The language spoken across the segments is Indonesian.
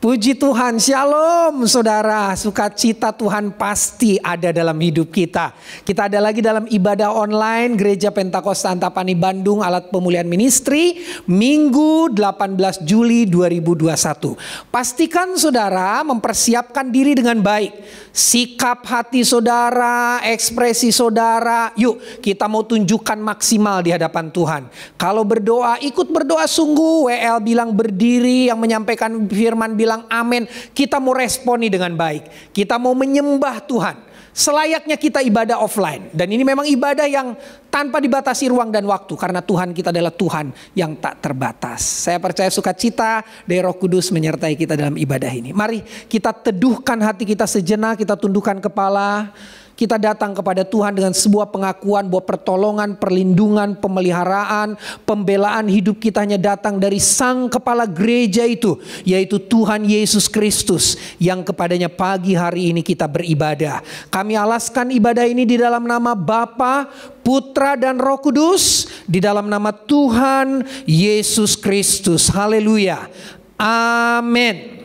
Puji Tuhan, shalom saudara. Sukacita Tuhan pasti ada dalam hidup kita. Kita ada lagi dalam ibadah online Gereja Pentakosta Antapani Bandung, Alat Pemulihan Ministry, Minggu 18 Juli 2021. Pastikan saudara mempersiapkan diri dengan baik. Sikap hati saudara, ekspresi saudara, yuk kita mau tunjukkan maksimal di hadapan Tuhan. Kalau berdoa, ikut berdoa sungguh. WL bilang berdiri, yang menyampaikan firman bilang amin. Kita mau responi dengan baik. Kita mau menyembah Tuhan. Selayaknya kita ibadah offline. Dan ini memang ibadah yang tanpa dibatasi ruang dan waktu. Karena Tuhan kita adalah Tuhan yang tak terbatas. Saya percaya sukacita dari Roh Kudus menyertai kita dalam ibadah ini. Mari kita teduhkan hati kita sejenak. Kita tundukkan kepala. Kita datang kepada Tuhan dengan sebuah pengakuan bahwa pertolongan, perlindungan, pemeliharaan, pembelaan hidup kita hanya datang dari Sang Kepala Gereja itu, yaitu Tuhan Yesus Kristus, yang kepadanya pagi hari ini kita beribadah. Kami alaskan ibadah ini di dalam nama Bapa, Putra dan Roh Kudus, di dalam nama Tuhan Yesus Kristus. Haleluya. Amin.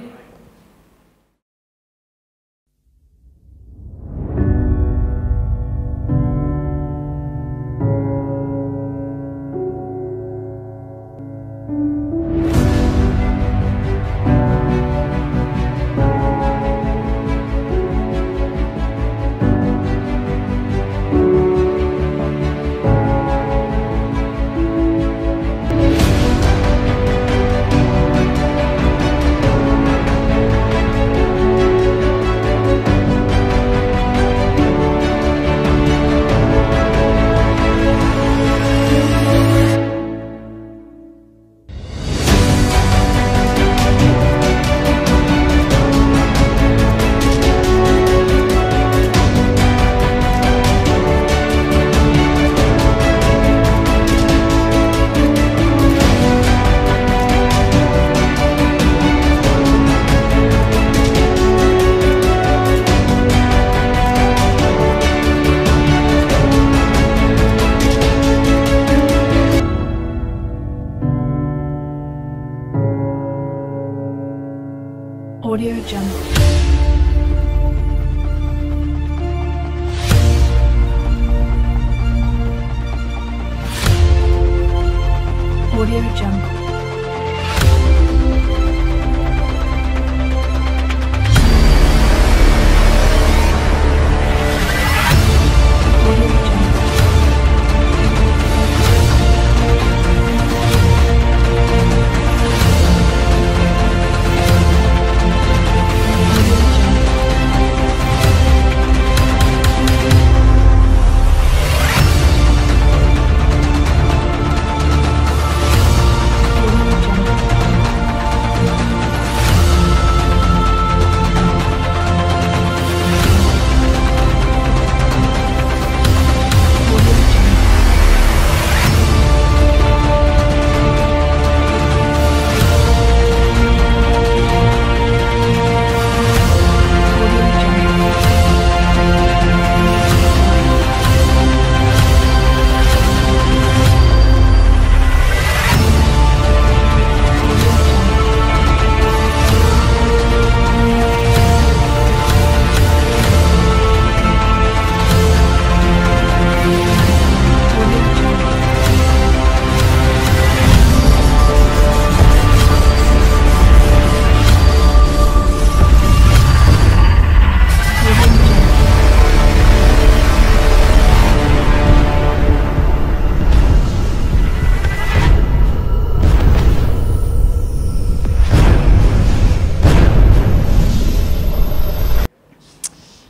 Audio Jungle. Audio Jungle.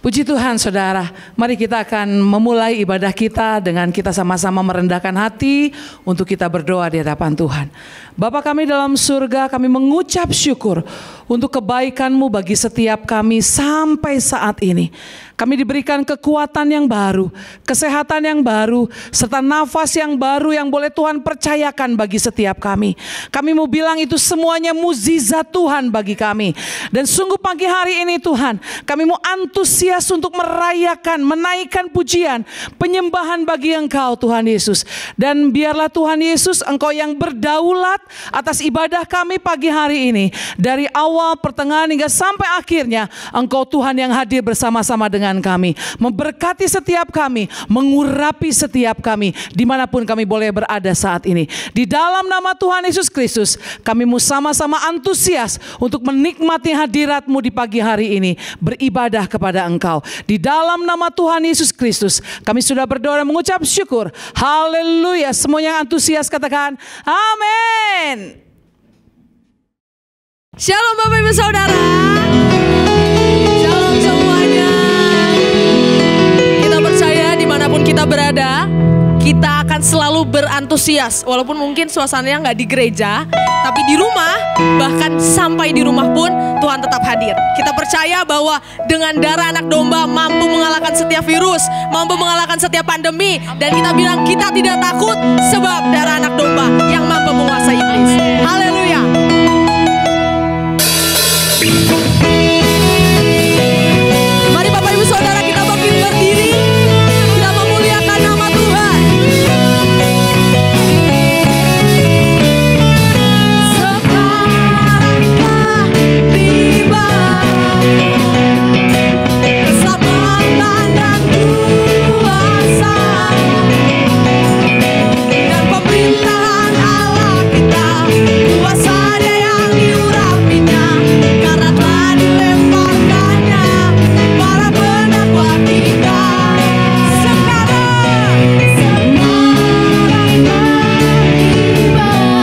Puji Tuhan saudara, mari kita akan memulai ibadah kita dengan kita sama-sama merendahkan hati untuk kita berdoa di hadapan Tuhan. Bapa kami dalam surga, kami mengucap syukur untuk kebaikan-Mu bagi setiap kami sampai saat ini. Kami diberikan kekuatan yang baru, kesehatan yang baru, serta nafas yang baru yang boleh Tuhan percayakan bagi setiap kami. Kami mau bilang itu semuanya mukjizat Tuhan bagi kami. Dan sungguh pagi hari ini Tuhan, kami mau antusias untuk merayakan, menaikkan pujian, penyembahan bagi Engkau Tuhan Yesus. Dan biarlah Tuhan Yesus Engkau yang berdaulat atas ibadah kami pagi hari ini. Dari awal awal, pertengahan hingga sampai akhirnya Engkau Tuhan yang hadir bersama-sama dengan kami, memberkati setiap kami, mengurapi setiap kami dimanapun kami boleh berada saat ini. Di dalam nama Tuhan Yesus Kristus kami mau sama-sama antusias untuk menikmati hadirat-Mu di pagi hari ini, beribadah kepada Engkau. Di dalam nama Tuhan Yesus Kristus kami sudah berdoa dan mengucap syukur. Haleluya. Semuanya yang antusias katakan amin. Shalom Bapak Ibu Saudara. Shalom semuanya. Kita percaya dimanapun kita berada, kita akan selalu berantusias. Walaupun mungkin suasananya nggak di gereja, tapi di rumah, bahkan sampai di rumah pun Tuhan tetap hadir. Kita percaya bahwa dengan darah anak domba mampu mengalahkan setiap virus, mampu mengalahkan setiap pandemi. Dan kita bilang kita tidak takut sebab darah anak domba yang mampu menguasai iblis. Haleluya. Mari Bapak Ibu Saudara kita bangkit berdiri. Kita memuliakan nama Tuhan. Sekarang tiba keselamatan dan kuasa dan pemerintahan Allah kita, kuasa Dia yang diurapinya, karena telah dilemparkannya para pendakwa kita.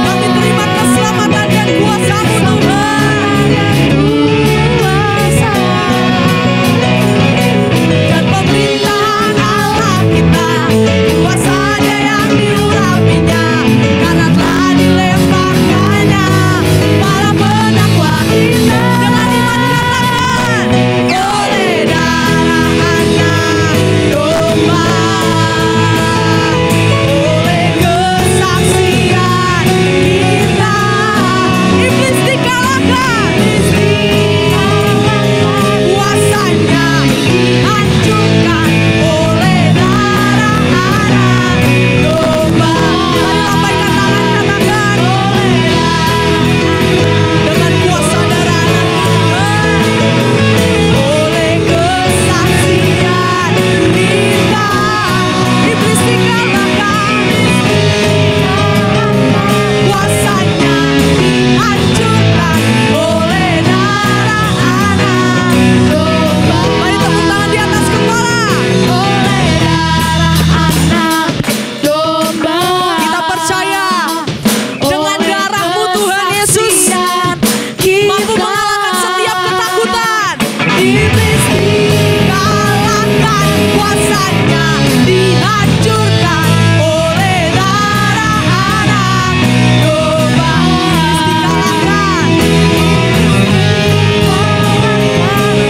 Kami terima keselamatan dan kuasa-Mu Tuhan, dan pemerintahan Allah kita, kuasa Dia yang diurapinya, karena telah dilemparkannya para pendakwa kita. Dengan iman katakan, oleh darah anak domba, oleh kesaksian kita, iblis dikalahkan, kuasanya dihancurkan oleh darah anak domba. Mari lambaikan tangan katakan, dengan kuasa darah anak domba, oleh kesaksian kita, iblis dikalahkan, kuasanya dihancurkan oleh darah anak domba. Mari tepuk tangan di atas kepala. Oleh darah anak domba, kita percaya dengan darah-Mu Tuhan Yesus mampu mengalahkan setiap ketakutan. Iblis dikalahkan, kuasanya dihancurkan oleh darah anak domba.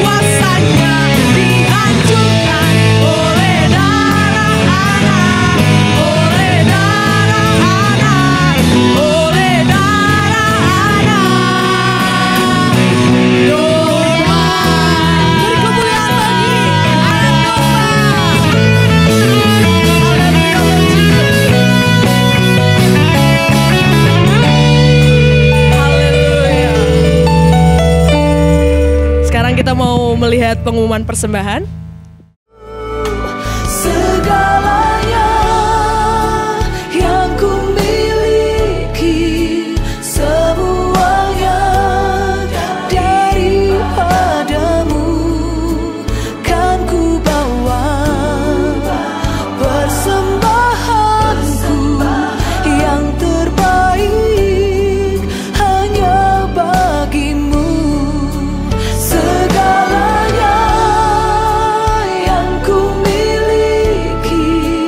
Kuasanya dihancurkan oleh darah anak, oleh darah anak, oleh darah anak domba. Beri kemuliaan bagi anak domba. Haleluya. Sekarang kita mau melihat pengumuman persembahan. Segalanya yang ku miliki, semuanya daripada-Mu, kan ku bawa persembahanku yang terbaik hanya bagi-Mu. Segalanya yang ku miliki,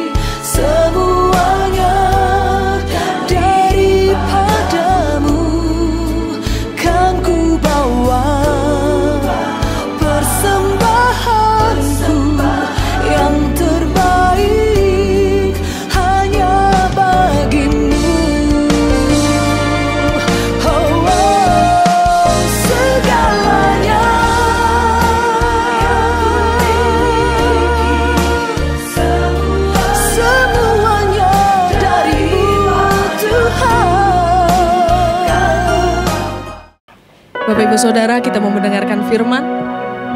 Bapak Ibu Saudara, kita mau mendengarkan firman.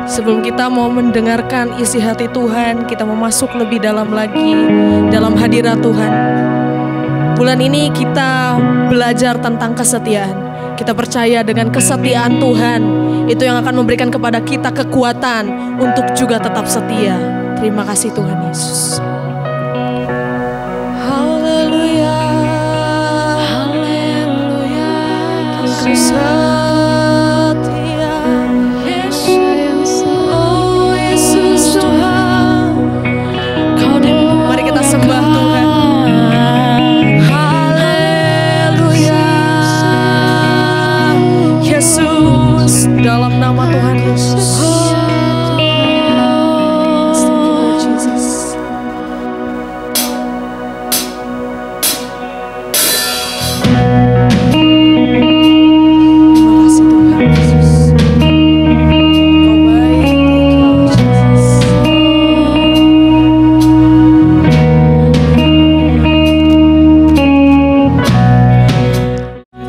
Sebelum kita mau mendengarkan isi hati Tuhan, kita mau masuk lebih dalam lagi dalam hadirat Tuhan. Bulan ini kita belajar tentang kesetiaan. Kita percaya dengan kesetiaan Tuhan, itu yang akan memberikan kepada kita kekuatan untuk juga tetap setia. Terima kasih Tuhan Yesus. Haleluya, haleluya, setia Yesus, oh Yesus Tuhan, mari kita sembah Tuhan. Haleluya, Yesus, dalam nama Tuhan Yesus.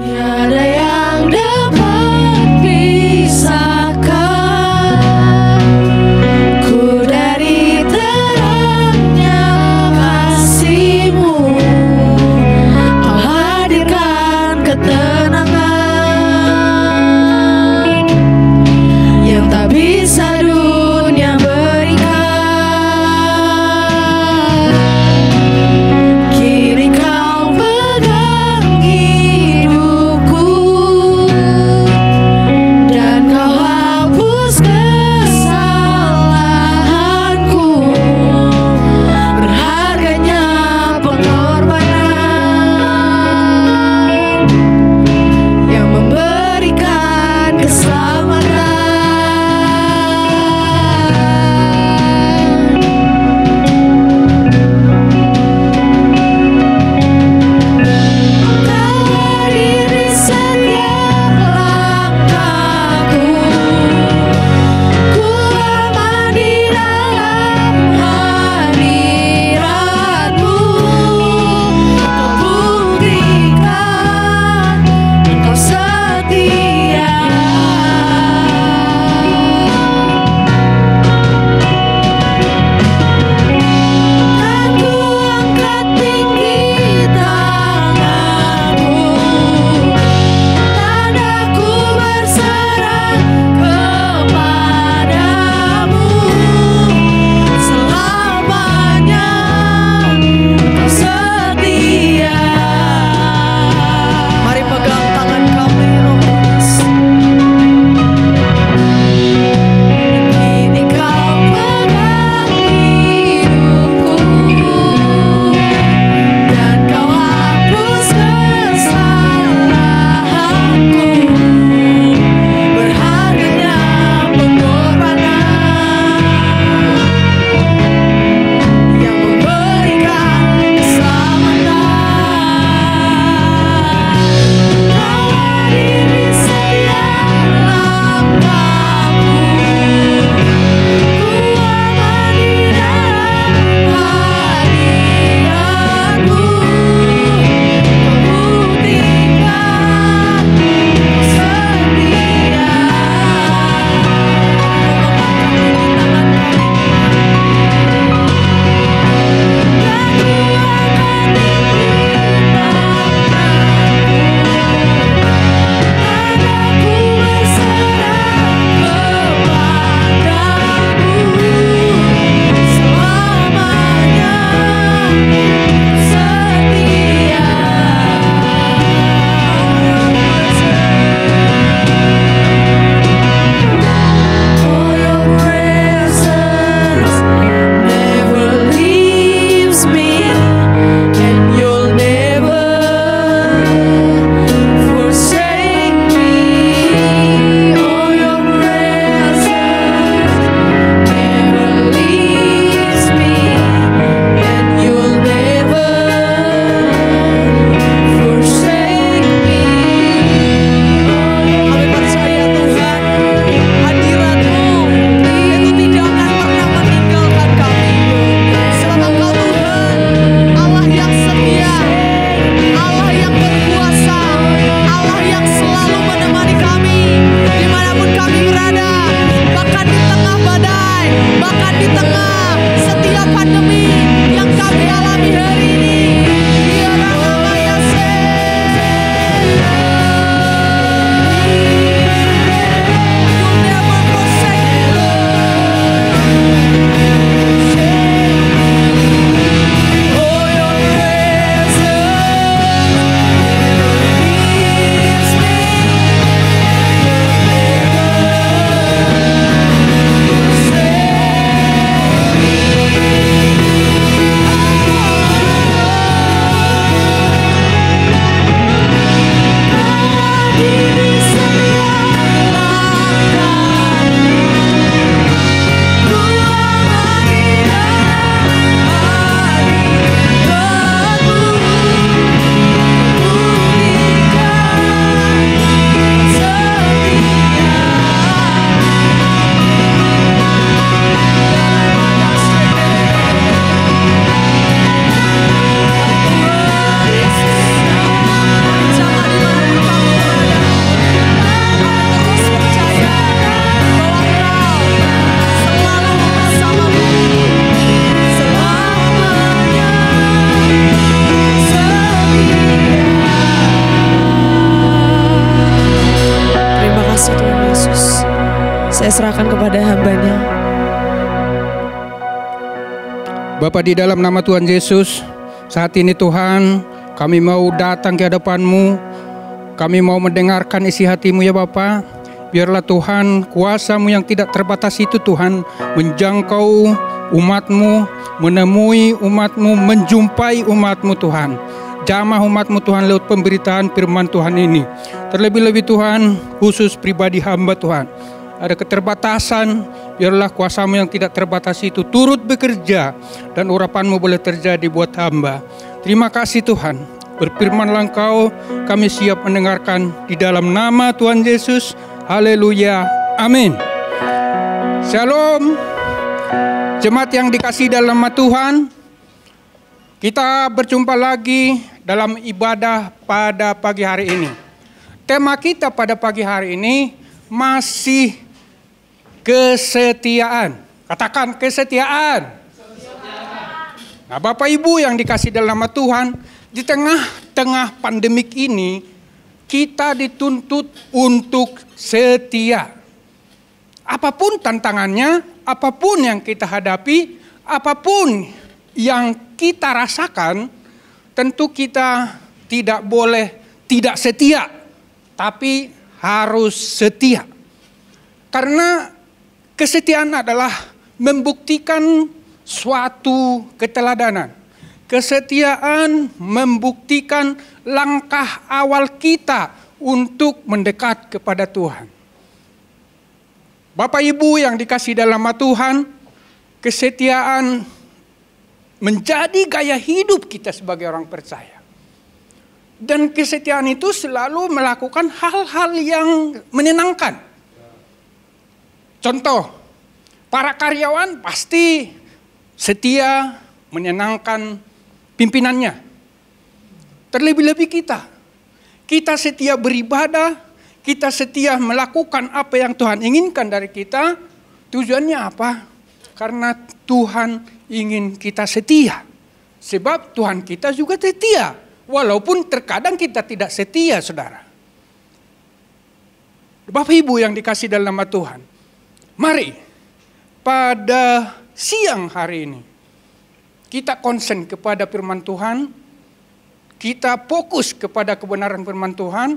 Tiada yang dapat pisahkan saya serahkan kepada hamba-Nya. Bapa, di dalam nama Tuhan Yesus, saat ini Tuhan, kami mau datang ke hadapan-Mu. Kami mau mendengarkan isi hati-Mu ya Bapa. Biarlah Tuhan, kuasa-Mu yang tidak terbatas itu Tuhan menjangkau umat-Mu, menemui umat-Mu, menjumpai umat-Mu Tuhan. Jamah umat-Mu Tuhan lewat pemberitaan firman Tuhan ini. Terlebih-lebih Tuhan, khusus pribadi hamba Tuhan. Ada keterbatasan, biarlah kuasa-Mu yang tidak terbatas itu turut bekerja dan urapan-Mu boleh terjadi buat hamba. Terima kasih Tuhan. Berfirmanlah Engkau, kami siap mendengarkan di dalam nama Tuhan Yesus. Haleluya. Amin. Shalom. Jemaat yang dikasihi dalam nama Tuhan, kita berjumpa lagi dalam ibadah pada pagi hari ini. Tema kita pada pagi hari ini masih kesetiaan. Katakan kesetiaan. Nah, Bapak Ibu yang dikasihi dalam nama Tuhan, di tengah-tengah pandemik ini kita dituntut untuk setia. Apapun tantangannya, apapun yang kita hadapi, apapun yang kita rasakan, tentu kita tidak boleh tidak setia, tapi harus setia. Karena kesetiaan adalah membuktikan suatu keteladanan. Kesetiaan membuktikan langkah awal kita untuk mendekat kepada Tuhan. Bapak Ibu yang dikasihi dalam nama Tuhan, kesetiaan menjadi gaya hidup kita sebagai orang percaya. Dan kesetiaan itu selalu melakukan hal-hal yang menyenangkan. Contoh, para karyawan pasti setia menyenangkan pimpinannya. Terlebih-lebih kita setia beribadah, kita setia melakukan apa yang Tuhan inginkan dari kita. Tujuannya apa? Karena Tuhan ingin kita setia. Sebab Tuhan kita juga setia. Walaupun terkadang kita tidak setia, saudara. Bapak Ibu yang dikasihi dalam nama Tuhan, mari pada siang hari ini kita konsen kepada firman Tuhan. Kita fokus kepada kebenaran firman Tuhan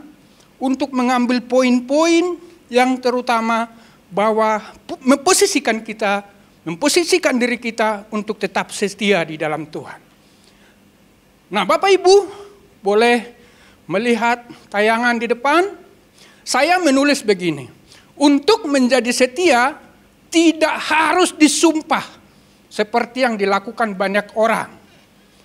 untuk mengambil poin-poin yang terutama bahwa memposisikan diri kita untuk tetap setia di dalam Tuhan. Nah, Bapak Ibu boleh melihat tayangan di depan. Saya menulis begini, untuk menjadi setia tidak harus disumpah seperti yang dilakukan banyak orang.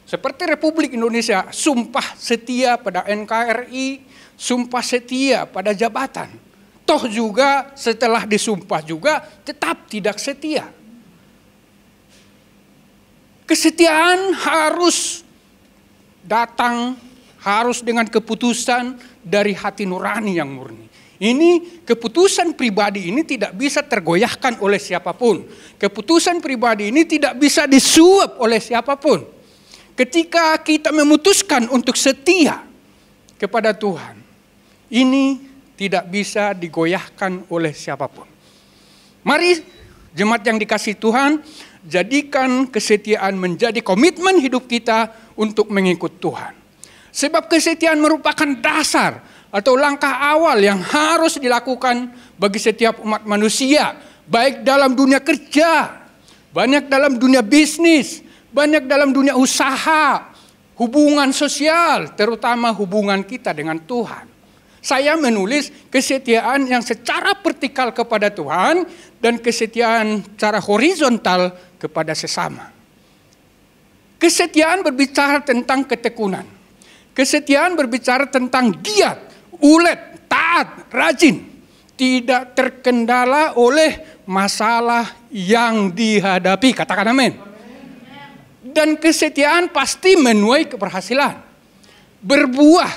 Seperti Republik Indonesia, sumpah setia pada NKRI, sumpah setia pada jabatan. Toh juga setelah disumpah juga tetap tidak setia. Kesetiaan harus datang, harus dengan keputusan dari hati nurani yang murni. Ini keputusan pribadi ini tidak bisa tergoyahkan oleh siapapun. Keputusan pribadi ini tidak bisa disuap oleh siapapun. Ketika kita memutuskan untuk setia kepada Tuhan, ini tidak bisa digoyahkan oleh siapapun. Mari jemaat yang dikasihi Tuhan, jadikan kesetiaan menjadi komitmen hidup kita untuk mengikut Tuhan. Sebab kesetiaan merupakan dasar atau langkah awal yang harus dilakukan bagi setiap umat manusia. Baik dalam dunia kerja, banyak dalam dunia bisnis, banyak dalam dunia usaha, hubungan sosial, terutama hubungan kita dengan Tuhan. Saya menulis kesetiaan yang secara vertikal kepada Tuhan dan kesetiaan secara horizontal kepada sesama. Kesetiaan berbicara tentang ketekunan. Kesetiaan berbicara tentang giat, ulet, taat, rajin. Tidak terkendala oleh masalah yang dihadapi. Katakan amin. Dan kesetiaan pasti menuai keberhasilan, berbuah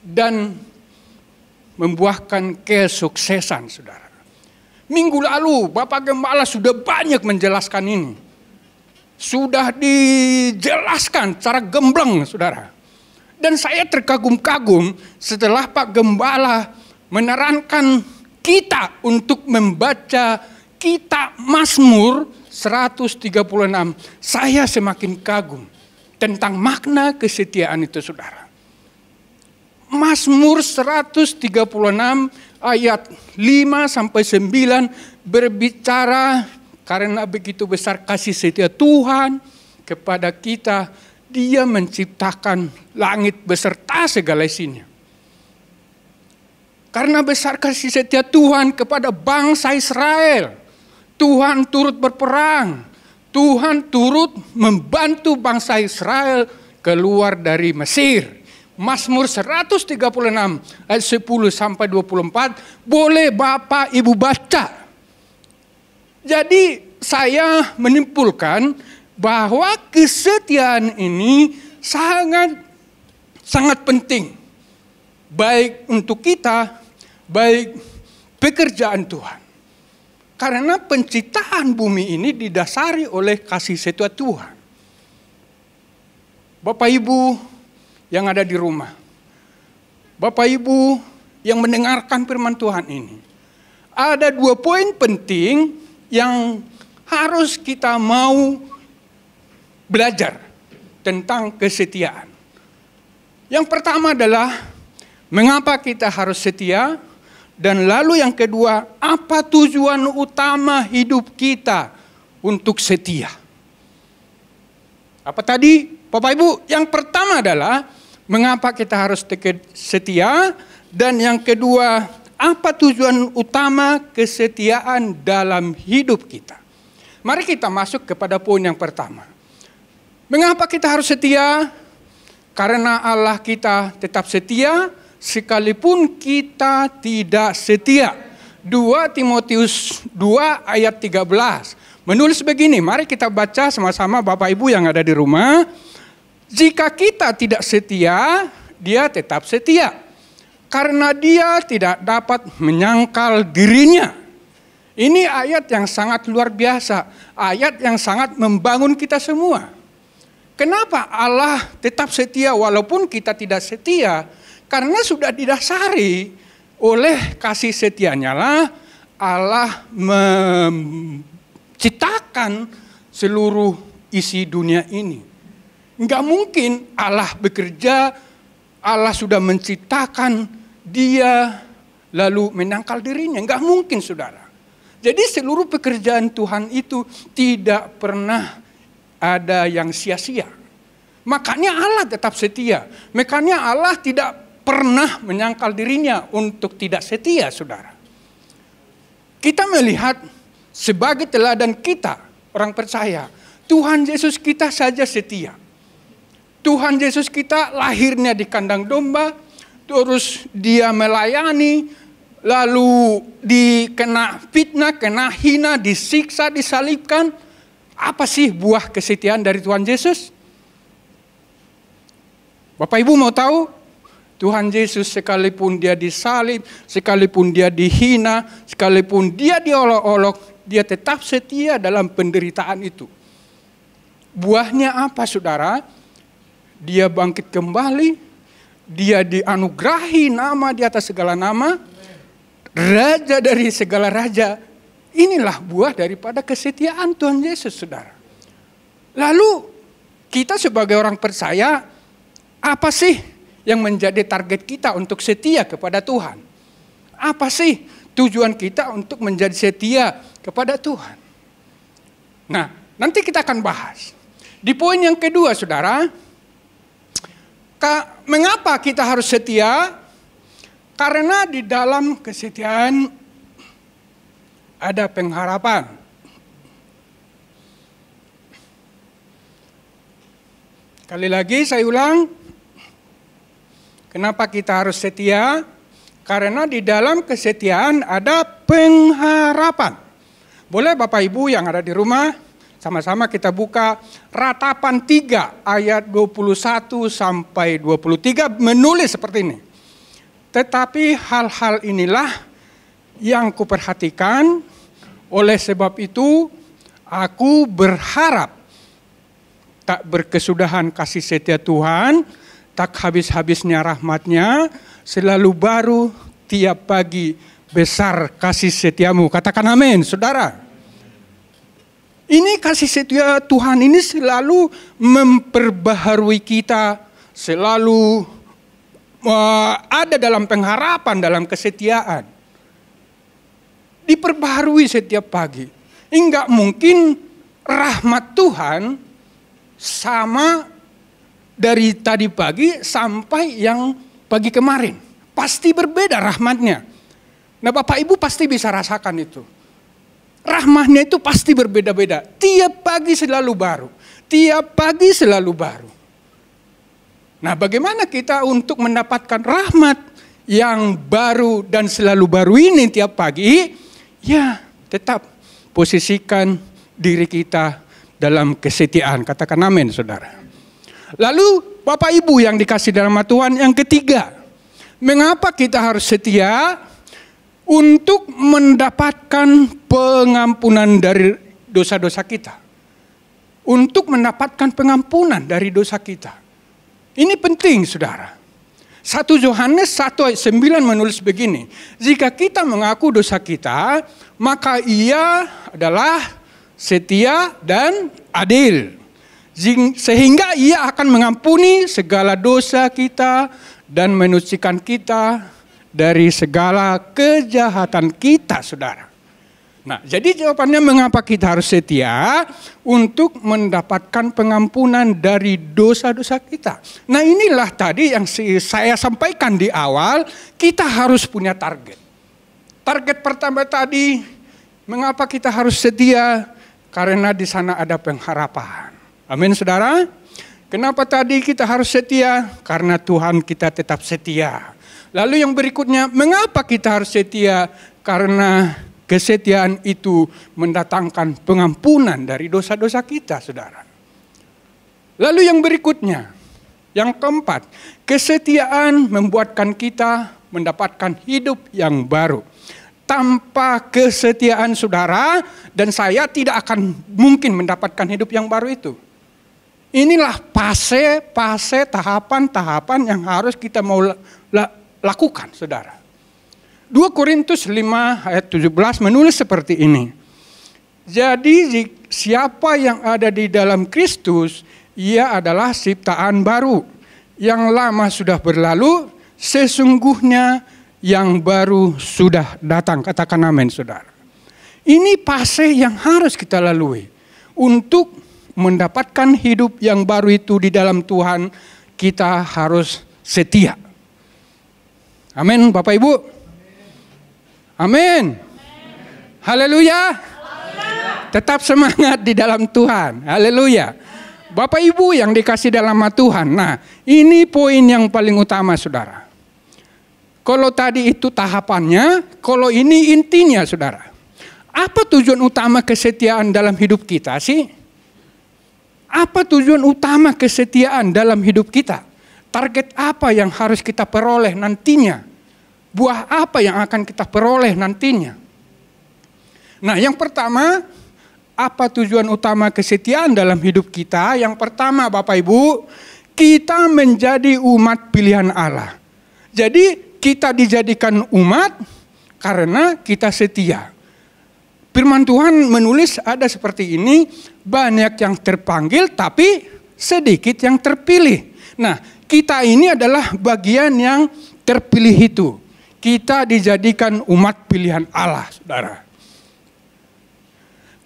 dan membuahkan kesuksesan, saudara. Minggu lalu Bapak Gembala sudah banyak menjelaskan ini. Sudah dijelaskan secara gemblang, saudara. Dan saya terkagum-kagum setelah Pak Gembala menerangkan kita untuk membaca kitab Mazmur 136, saya semakin kagum tentang makna kesetiaan itu, saudara. Mazmur 136 ayat 5-9 berbicara karena begitu besar kasih setia Tuhan kepada kita, Dia menciptakan langit beserta segala isinya. Karena besar kasih setia Tuhan kepada bangsa Israel, Tuhan turut berperang. Tuhan turut membantu bangsa Israel keluar dari Mesir. Mazmur 136 ayat 10-24 boleh Bapak Ibu baca. Jadi saya menyimpulkan bahwa kesetiaan ini sangat penting. Baik untuk kita, baik pekerjaan Tuhan. Karena penciptaan bumi ini didasari oleh kasih setia Tuhan. Bapak Ibu yang ada di rumah, Bapak Ibu yang mendengarkan firman Tuhan ini, ada 2 poin penting yang harus kita mau belajar tentang kesetiaan. Yang pertama adalah mengapa kita harus setia, dan lalu yang kedua, apa tujuan utama hidup kita untuk setia. Apa tadi Bapak Ibu? Yang pertama adalah mengapa kita harus setia, dan yang kedua, apa tujuan utama kesetiaan dalam hidup kita. Mari kita masuk kepada poin yang pertama. Mengapa kita harus setia? Karena Allah kita tetap setia sekalipun kita tidak setia. 2 Timotius 2 ayat 13 menulis begini, mari kita baca sama-sama Bapak Ibu yang ada di rumah. Jika kita tidak setia, Dia tetap setia, karena Dia tidak dapat menyangkal dirinya. Ini ayat yang sangat luar biasa, ayat yang sangat membangun kita semua. Kenapa Allah tetap setia walaupun kita tidak setia? Karena sudah didasari oleh kasih setianya lah Allah menciptakan seluruh isi dunia ini. Enggak mungkin Allah bekerja, Allah sudah menciptakan Dia lalu menyangkal dirinya. Enggak mungkin, saudara. Jadi seluruh pekerjaan Tuhan itu tidak pernah ada yang sia-sia. Makanya Allah tetap setia. Makanya Allah tidak pernah menyangkal dirinya untuk tidak setia, saudara. Kita melihat sebagai teladan kita, orang percaya, Tuhan Yesus kita saja setia. Tuhan Yesus kita lahirnya di kandang domba, terus Dia melayani, lalu dikena fitnah, kena hina, disiksa, disalibkan. Apa sih buah kesetiaan dari Tuhan Yesus? Bapak Ibu mau tahu? Tuhan Yesus sekalipun Dia disalib, sekalipun Dia dihina, sekalipun Dia diolok-olok, Dia tetap setia dalam penderitaan itu. Buahnya apa, saudara? Dia bangkit kembali, Dia dianugerahi nama di atas segala nama, Raja dari segala raja. Inilah buah daripada kesetiaan Tuhan Yesus, saudara. Lalu kita sebagai orang percaya, apa sih yang menjadi target kita untuk setia kepada Tuhan? Apa sih tujuan kita untuk menjadi setia kepada Tuhan? Nah, nanti kita akan bahas. Di poin yang kedua, saudara, mengapa kita harus setia? Karena di dalam kesetiaan ada pengharapan. Sekali lagi saya ulang, kenapa kita harus setia? Karena di dalam kesetiaan ada pengharapan. Boleh Bapak Ibu yang ada di rumah, sama-sama kita buka Ratapan 3 ayat 21 sampai 23 menulis seperti ini. Tetapi hal-hal inilah yang kuperhatikan, oleh sebab itu aku berharap tak berkesudahan kasih setia Tuhan, tak habis-habisnya rahmat-Nya, selalu baru tiap pagi besar kasih setiamu. Katakan amin, saudara. Ini kasih setia Tuhan ini selalu memperbaharui kita, selalu ada dalam pengharapan, dalam kesetiaan. Diperbaharui setiap pagi. Enggak mungkin rahmat Tuhan sama dari tadi pagi sampai yang pagi kemarin. Pasti berbeda rahmatnya. Nah, Bapak Ibu pasti bisa rasakan itu. Rahmatnya itu pasti berbeda-beda. Tiap pagi selalu baru. Tiap pagi selalu baru. Nah, bagaimana kita untuk mendapatkan rahmat yang baru dan selalu baru ini tiap pagi? Ya, tetap posisikan diri kita dalam kesetiaan. Katakan amin, saudara. Lalu Bapak Ibu yang dikasih dalam Tuhan, yang ketiga. Mengapa kita harus setia? Untuk mendapatkan pengampunan dari dosa-dosa kita. Untuk mendapatkan pengampunan dari dosa kita. Ini penting, saudara. 1 Yohanes 1 ayat 9 menulis begini. Jika kita mengaku dosa kita, maka ia adalah setia dan adil. Sehingga ia akan mengampuni segala dosa kita dan menyucikan kita dari segala kejahatan kita, saudara. Nah, jadi jawabannya mengapa kita harus setia? Untuk mendapatkan pengampunan dari dosa-dosa kita. Nah, inilah tadi yang saya sampaikan di awal, kita harus punya target. Target pertama tadi, mengapa kita harus setia? Karena di sana ada pengharapan. Amin, saudara. Kenapa tadi kita harus setia? Karena Tuhan kita tetap setia. Lalu yang berikutnya, mengapa kita harus setia? Karena kesetiaan itu mendatangkan pengampunan dari dosa-dosa kita, saudara. Lalu yang berikutnya, yang keempat, kesetiaan membuatkan kita mendapatkan hidup yang baru. Tanpa kesetiaan saudara dan saya tidak akan mungkin mendapatkan hidup yang baru itu. Inilah fase tahapan-tahapan yang harus kita mau lakukan, saudara. 2 Korintus 5 ayat 17 menulis seperti ini. Jadi siapa yang ada di dalam Kristus, ia adalah ciptaan baru. Yang lama sudah berlalu, sesungguhnya yang baru sudah datang. Katakan amin, saudara. Ini fase yang harus kita lalui. Untuk mendapatkan hidup yang baru itu di dalam Tuhan, kita harus setia. Amin, Bapak Ibu. Amin. Haleluya. Tetap semangat di dalam Tuhan. Haleluya. Bapak Ibu yang dikasih dalam Tuhan. Nah, ini poin yang paling utama, saudara. Kalau tadi itu tahapannya, kalau ini intinya, saudara. Apa tujuan utama kesetiaan dalam hidup kita sih? Apa tujuan utama kesetiaan dalam hidup kita? Target apa yang harus kita peroleh nantinya? Buah apa yang akan kita peroleh nantinya? Nah, yang pertama, apa tujuan utama kesetiaan dalam hidup kita? Yang pertama, Bapak Ibu, kita menjadi umat pilihan Allah. Jadi kita dijadikan umat karena kita setia. Firman Tuhan menulis ada seperti ini, banyak yang terpanggil tapi sedikit yang terpilih. Nah, kita ini adalah bagian yang terpilih itu. Kita dijadikan umat pilihan Allah, saudara.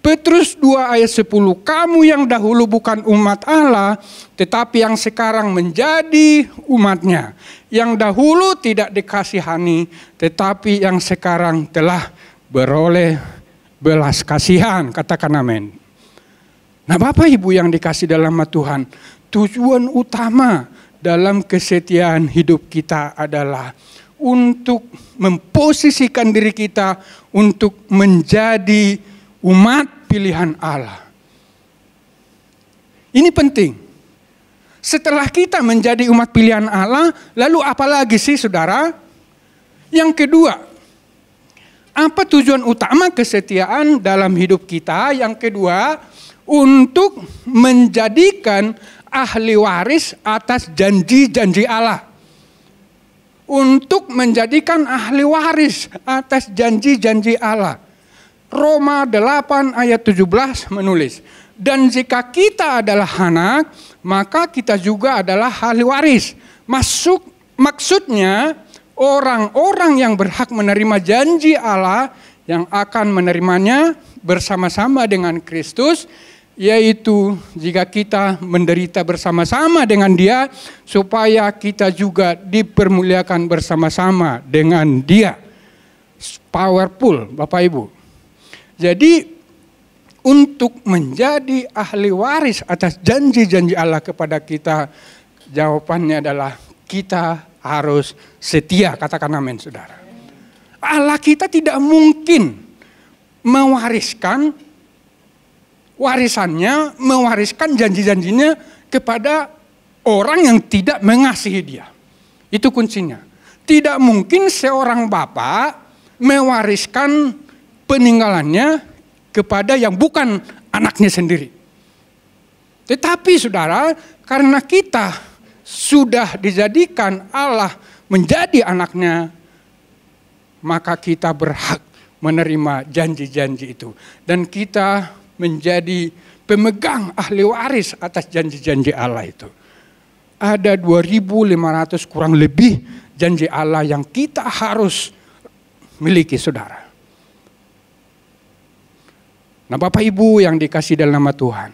Petrus 2 ayat 10, kamu yang dahulu bukan umat Allah, tetapi yang sekarang menjadi umatnya. Yang dahulu tidak dikasihani, tetapi yang sekarang telah beroleh belas kasihan. Katakan amin. Nah, Bapak Ibu yang dikasih dalam Tuhan, tujuan utama dalam kesetiaan hidup kita adalah untuk memposisikan diri kita untuk menjadi umat pilihan Allah. Ini penting. Setelah kita menjadi umat pilihan Allah, lalu apa lagi sih, saudara? Yang kedua, apa tujuan utama kesetiaan dalam hidup kita? Yang kedua, untuk menjadikan ahli waris atas janji-janji Allah. untuk menjadikan ahli waris atas janji-janji Allah. Roma 8 ayat 17 menulis, dan jika kita adalah anak, maka kita juga adalah ahli waris. Maksudnya orang-orang yang berhak menerima janji Allah yang akan menerimanya bersama-sama dengan Kristus, yaitu jika kita menderita bersama-sama dengan Dia, supaya kita juga dipermuliakan bersama-sama dengan Dia. Powerful, Bapak Ibu. Jadi untuk menjadi ahli waris atas janji-janji Allah kepada kita, jawabannya adalah kita harus setia. Katakan amin, saudara. Allah kita tidak mungkin mewariskan janji-janjinya kepada orang yang tidak mengasihi Dia. Itu kuncinya. Tidak mungkin seorang bapak mewariskan peninggalannya kepada yang bukan anaknya sendiri. Tetapi saudara, karena kita sudah dijadikan Allah menjadi anaknya, maka kita berhak menerima janji-janji itu. Dan kita menjadi pemegang ahli waris atas janji-janji Allah itu. Ada 2.500 kurang lebih janji Allah yang kita harus miliki, saudara. Nah, Bapak Ibu yang dikasihi dalam nama Tuhan.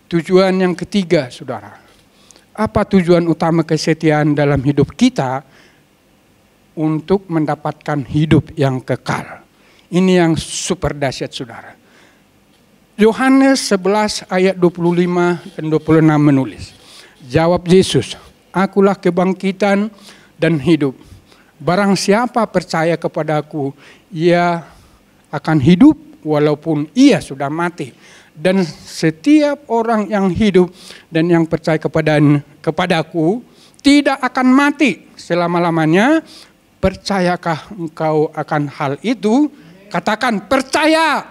Tujuan yang ketiga, saudara. Apa tujuan utama kesetiaan dalam hidup kita? Untuk mendapatkan hidup yang kekal. Ini yang super dahsyat, saudara. Yohanes 11 ayat 25 dan 26 menulis. Jawab Yesus, akulah kebangkitan dan hidup. Barang siapa percaya kepadaku, ia akan hidup walaupun ia sudah mati. Dan setiap orang yang hidup dan yang percaya kepadaku tidak akan mati selama-lamanya. Percayakah engkau akan hal itu? Katakan percaya.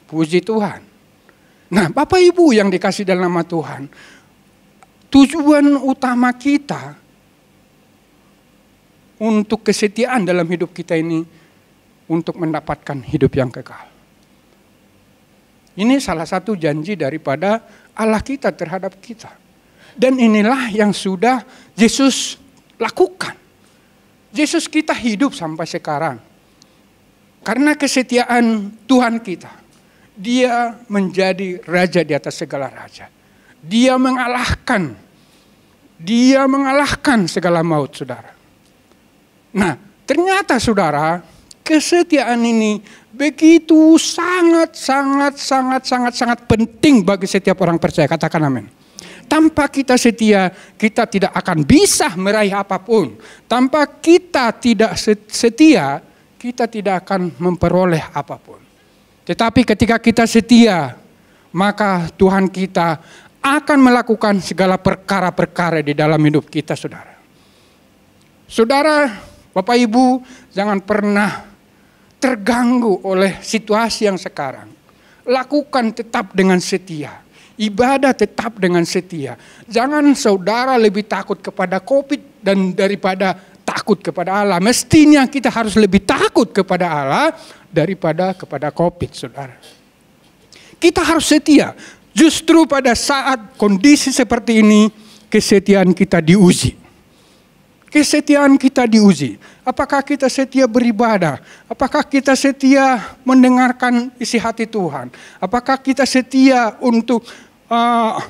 Puji Tuhan. Nah, Bapak Ibu yang dikasihi dalam nama Tuhan, tujuan utama kita untuk kesetiaan dalam hidup kita ini untuk mendapatkan hidup yang kekal. Ini salah satu janji daripada Allah kita terhadap kita. Dan inilah yang sudah Yesus lakukan. Yesus kita hidup sampai sekarang. Karena kesetiaan Tuhan kita. Dia menjadi raja di atas segala raja. Dia mengalahkan segala maut, saudara. Nah, ternyata saudara, kesetiaan ini begitu sangat penting bagi setiap orang percaya. Katakan amin. Tanpa kita setia, kita tidak akan bisa meraih apapun. Tanpa kita tidak setia, kita tidak akan memperoleh apapun. Tetapi ketika kita setia, maka Tuhan kita akan melakukan segala perkara-perkara di dalam hidup kita, saudara. Saudara, Bapak Ibu, jangan pernah terganggu oleh situasi yang sekarang. Lakukan tetap dengan setia. Ibadah tetap dengan setia. Jangan saudara lebih takut kepada COVID dan daripada takut kepada Allah. Mestinya kita harus lebih takut kepada Allah daripada kepada COVID, saudara. Kita harus setia. Justru pada saat kondisi seperti ini, kesetiaan kita diuji. Kesetiaan kita diuji. Apakah kita setia beribadah? Apakah kita setia mendengarkan isi hati Tuhan? Apakah kita setia untuk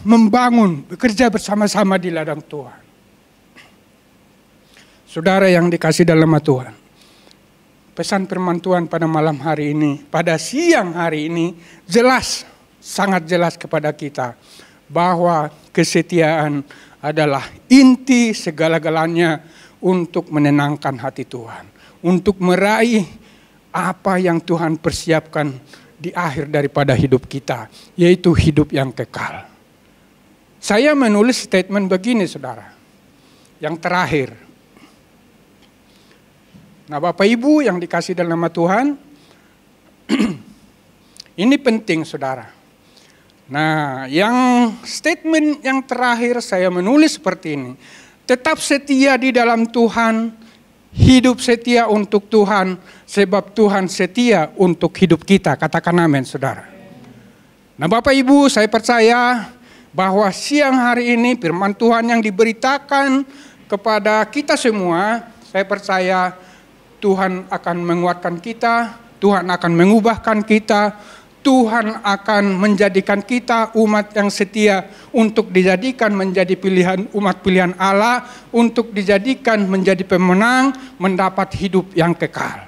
membangun, bekerja bersama-sama di ladang Tuhan? Saudara yang dikasihi dalam nama Tuhan, pesan firman Tuhan pada malam hari ini, pada siang hari ini, jelas, sangat jelas kepada kita bahwa kesetiaan adalah inti segala-galanya untuk menenangkan hati Tuhan, untuk meraih apa yang Tuhan persiapkan di akhir daripada hidup kita, yaitu hidup yang kekal. Saya menulis statement begini, saudara, yang terakhir. Nah, Bapak Ibu yang dikasihi dalam nama Tuhan, ini penting, saudara. Nah, yang statement yang terakhir saya menulis seperti ini. tetap setia di dalam Tuhan, hidup setia untuk Tuhan, sebab Tuhan setia untuk hidup kita. Katakan amin, saudara. Nah, Bapak Ibu, saya percaya bahwa siang hari ini firman Tuhan yang diberitakan kepada kita semua, saya percaya Tuhan akan menguatkan kita, Tuhan akan mengubahkan kita, Tuhan akan menjadikan kita umat yang setia untuk dijadikan menjadi pilihan umat pilihan Allah, untuk dijadikan menjadi pemenang, mendapat hidup yang kekal.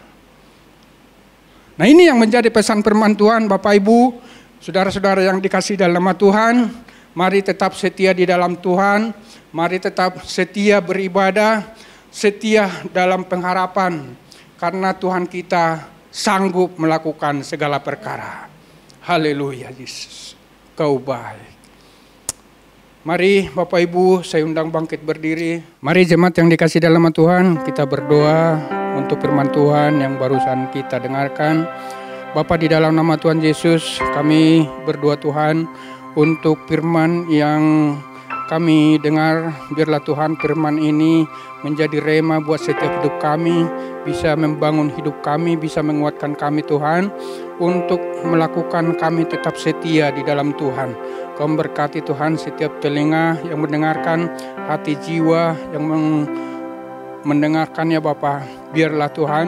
Nah, ini yang menjadi pesan firman Tuhan, Bapak Ibu, saudara-saudara yang dikasihi dalam nama Tuhan. Mari tetap setia di dalam Tuhan, mari tetap setia beribadah, setia dalam pengharapan, karena Tuhan kita sanggup melakukan segala perkara. Haleluya, Yesus, Kau baik. Mari Bapak Ibu, saya undang bangkit berdiri. Mari jemaat yang dikasihi dalam nama Tuhan, kita berdoa untuk firman Tuhan yang barusan kita dengarkan. Bapa, di dalam nama Tuhan Yesus, kami berdoa Tuhan untuk firman yang kami dengar. Biarlah Tuhan firman ini menjadi rema buat setiap hidup kami, bisa membangun hidup kami, bisa menguatkan kami Tuhan, untuk melakukan kami tetap setia di dalam Tuhan. Kau memberkati Tuhan setiap telinga yang mendengarkan, hati jiwa yang mendengarkannya Bapa. Biarlah Tuhan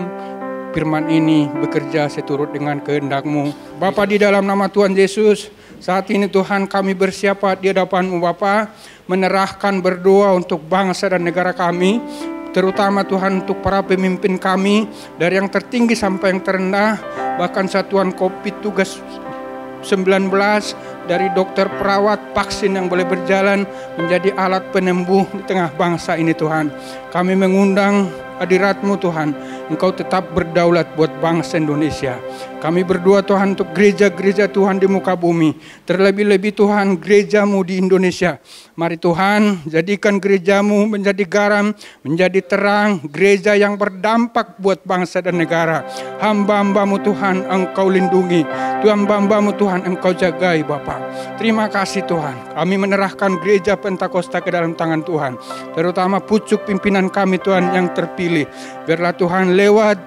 firman ini bekerja seturut dengan kehendak-Mu. Bapa, di dalam nama Tuhan Yesus, saat ini Tuhan kami bersiapa di hadapan-Mu Bapa, menyerahkan berdoa untuk bangsa dan negara kami, terutama Tuhan untuk para pemimpin kami, dari yang tertinggi sampai yang terendah, bahkan satuan COVID tugas 19, dari dokter perawat, vaksin yang boleh berjalan menjadi alat penyembuh di tengah bangsa ini Tuhan. Kami mengundang hadirat-Mu Tuhan, Engkau tetap berdaulat buat bangsa Indonesia. Kami berdoa Tuhan untuk gereja-gereja Tuhan di muka bumi, terlebih-lebih Tuhan gereja-Mu di Indonesia. Mari Tuhan, jadikan gereja-Mu menjadi garam, menjadi terang, gereja yang berdampak buat bangsa dan negara. Hamba-hamba-Mu Tuhan Engkau lindungi, hamba-hamba-Mu Tuhan Engkau jagai Bapa. Terima kasih Tuhan, kami menyerahkan gereja Pentakosta ke dalam tangan Tuhan, terutama pucuk pimpinan kami Tuhan yang terpilih. Biarlah Tuhan lewat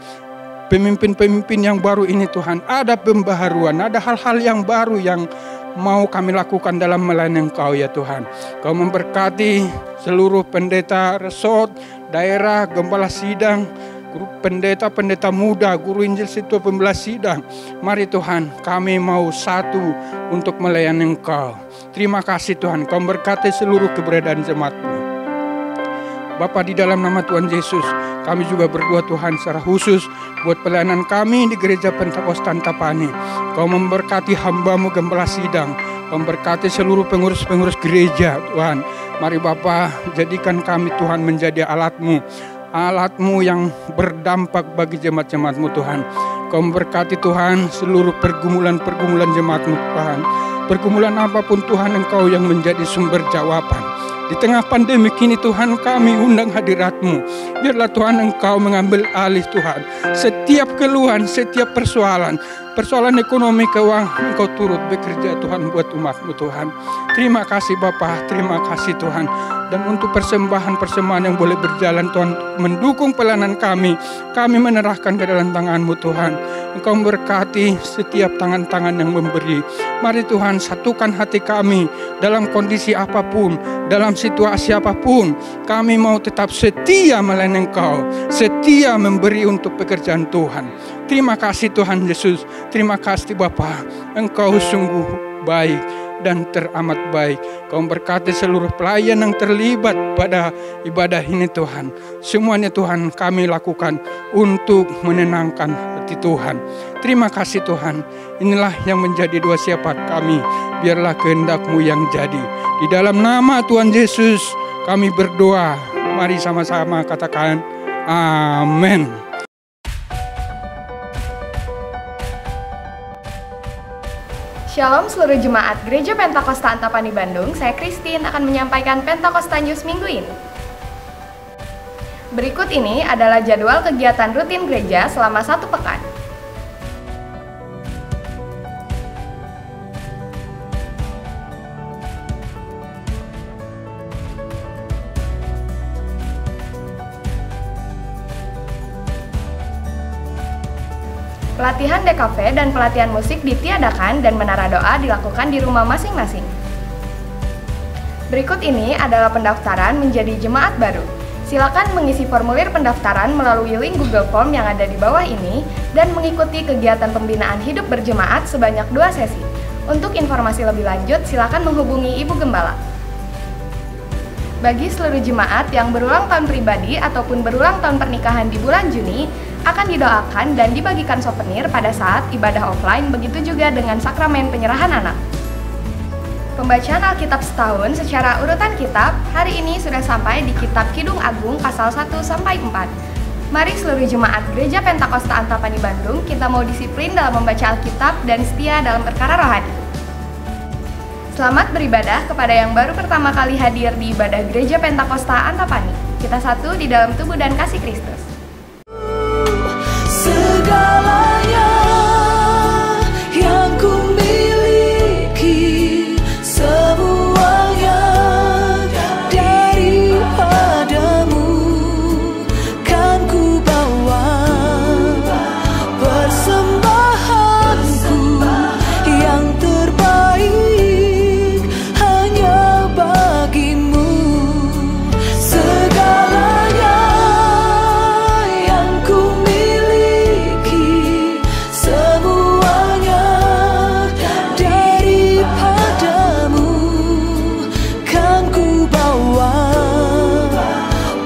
pemimpin-pemimpin yang baru ini Tuhan, ada pembaharuan, ada hal-hal yang baru yang mau kami lakukan dalam melayani Engkau ya Tuhan. Kau memberkati seluruh pendeta resort, daerah, gembala sidang, guru pendeta muda, guru Injil Situa Pembela Sidang. Mari Tuhan, kami mau satu untuk melayani Engkau. Terima kasih Tuhan, Kau memberkati seluruh keberadaan jemaat-Mu. Bapa, di dalam nama Tuhan Yesus, kami juga berdoa Tuhan secara khusus buat pelayanan kami di Gereja Pentakosta Antapani. Kau memberkati hamba-Mu gembala sidang, Kau memberkati seluruh pengurus-pengurus gereja Tuhan. Mari Bapa, jadikan kami Tuhan menjadi alat-Mu, alat-Mu yang berdampak bagi jemaat-jemaat-Mu Tuhan. Kau memberkati Tuhan seluruh pergumulan-pergumulan jemaat-Mu Tuhan. Pergumulan apapun Tuhan, Engkau yang menjadi sumber jawaban. Di tengah pandemi kini Tuhan, kami undang hadirat-Mu. Biarlah Tuhan Engkau mengambil alih Tuhan setiap keluhan, setiap persoalan ekonomi, keuangan, Engkau turut bekerja Tuhan buat umat-Mu Tuhan. Terima kasih Bapa, terima kasih Tuhan. Dan untuk persembahan-persembahan yang boleh berjalan Tuhan, mendukung pelayanan kami menyerahkan ke dalam tangan-Mu Tuhan. Engkau memberkati setiap tangan-tangan yang memberi. Mari Tuhan, satukan hati kami dalam kondisi apapun, dalam situasi apapun. Kami mau tetap setia melayani Engkau, setia memberi untuk pekerjaan Tuhan. Terima kasih Tuhan Yesus, terima kasih Bapa. Engkau sungguh baik dan teramat baik. Kau memberkati seluruh pelayan yang terlibat pada ibadah ini Tuhan. Semuanya Tuhan kami lakukan untuk menenangkan hati Tuhan. Terima kasih Tuhan. Inilah yang menjadi doa syafaat kami. Biarlah kehendak-Mu yang jadi. Di dalam nama Tuhan Yesus kami berdoa. Mari sama-sama katakan amin. Shalom seluruh jemaat Gereja Pentakosta Antapani Bandung, saya Christine akan menyampaikan Pentakosta News minggu ini. Berikut ini adalah jadwal kegiatan rutin gereja selama 1 pekan. Pelatihan DKV dan pelatihan musik ditiadakan dan menara doa dilakukan di rumah masing-masing. Berikut ini adalah pendaftaran menjadi jemaat baru. Silakan mengisi formulir pendaftaran melalui link Google Form yang ada di bawah ini dan mengikuti kegiatan pembinaan hidup berjemaat sebanyak 2 sesi. Untuk informasi lebih lanjut, silakan menghubungi Ibu Gembala. Bagi seluruh jemaat yang berulang tahun pribadi ataupun berulang tahun pernikahan di bulan Juni, akan didoakan dan dibagikan souvenir pada saat ibadah offline, begitu juga dengan sakramen penyerahan anak. Pembacaan Alkitab setahun secara urutan kitab, hari ini sudah sampai di Kitab Kidung Agung pasal 1-4. Mari seluruh jemaat Gereja Pentakosta Antapani Bandung, kita mau disiplin dalam membaca Alkitab dan setia dalam perkara rohani. Selamat beribadah kepada yang baru pertama kali hadir di ibadah Gereja Pentakosta Antapani. Kita satu di dalam tubuh dan kasih Kristus. Segalanya yang ku miliki, semuanya daripadamu, kan ku bawa persembahanku yang terbaik hanya bagimu. Segalanya yang ku miliki, semuanya daripadamu, kan ku bawa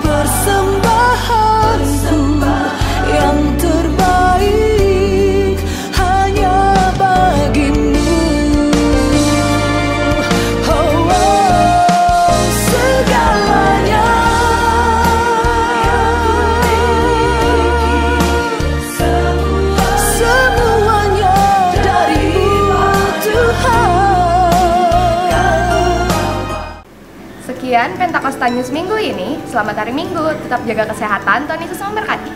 persembahanku yang terbaik hanya bagimu. Oh, oh, segalanya semuanya darimu Tuhan. Sekian Pentakosta News minggu ini. Selamat hari Minggu, tetap jaga kesehatan. Tuhan Yesus memberkati.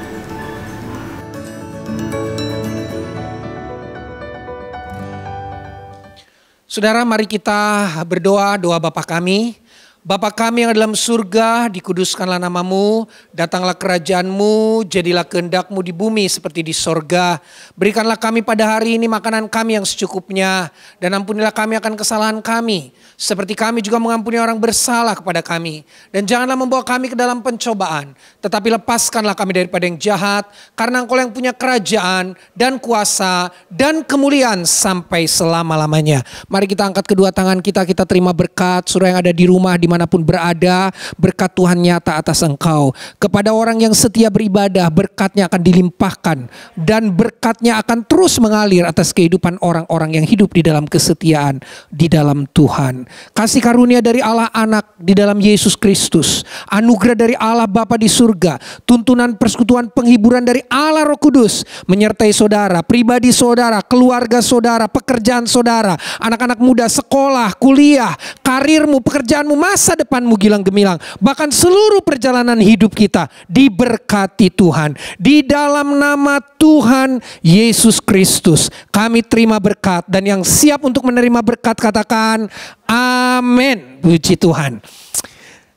Saudara, mari kita berdoa doa Bapa kami. Bapa kami yang dalam surga, dikuduskanlah namamu, datanglah kerajaanmu, jadilah kehendak-mu di bumi seperti di sorga. Berikanlah kami pada hari ini makanan kami yang secukupnya, dan ampunilah kami akan kesalahan kami, seperti kami juga mengampuni orang bersalah kepada kami. Dan janganlah membawa kami ke dalam pencobaan, tetapi lepaskanlah kami daripada yang jahat, karena Engkau yang punya kerajaan dan kuasa dan kemuliaan sampai selama-lamanya. Mari kita angkat kedua tangan kita terima berkat. Saudara yang ada di rumah, dimanapun berada, berkat Tuhan nyata atas engkau. Kepada orang yang setia beribadah, berkatnya akan dilimpahkan dan berkatnya akan terus mengalir atas kehidupan orang-orang yang hidup di dalam kesetiaan di dalam Tuhan. Kasih karunia dari Allah Anak di dalam Yesus Kristus, anugerah dari Allah Bapa di surga, tuntunan persekutuan penghiburan dari Allah Roh Kudus menyertai saudara, pribadi saudara, keluarga saudara, pekerjaan saudara, anak-anak muda, sekolah, kuliah, karirmu, pekerjaanmu, masa depanmu gilang gemilang, bahkan seluruh perjalanan hidup kita diberkati Tuhan. Di dalam nama Tuhan Yesus Kristus kami terima berkat, dan yang siap untuk menerima berkat katakan amin. Puji Tuhan.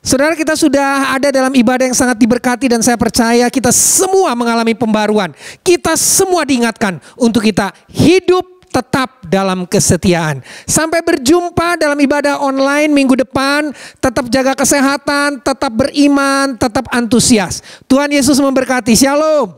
Saudara, kita sudah ada dalam ibadah yang sangat diberkati, dan saya percaya kita semua mengalami pembaruan. Kita semua diingatkan untuk kita hidup tetap dalam kesetiaan. Sampai berjumpa dalam ibadah online minggu depan. Tetap jaga kesehatan, tetap beriman, tetap antusias. Tuhan Yesus memberkati. Shalom.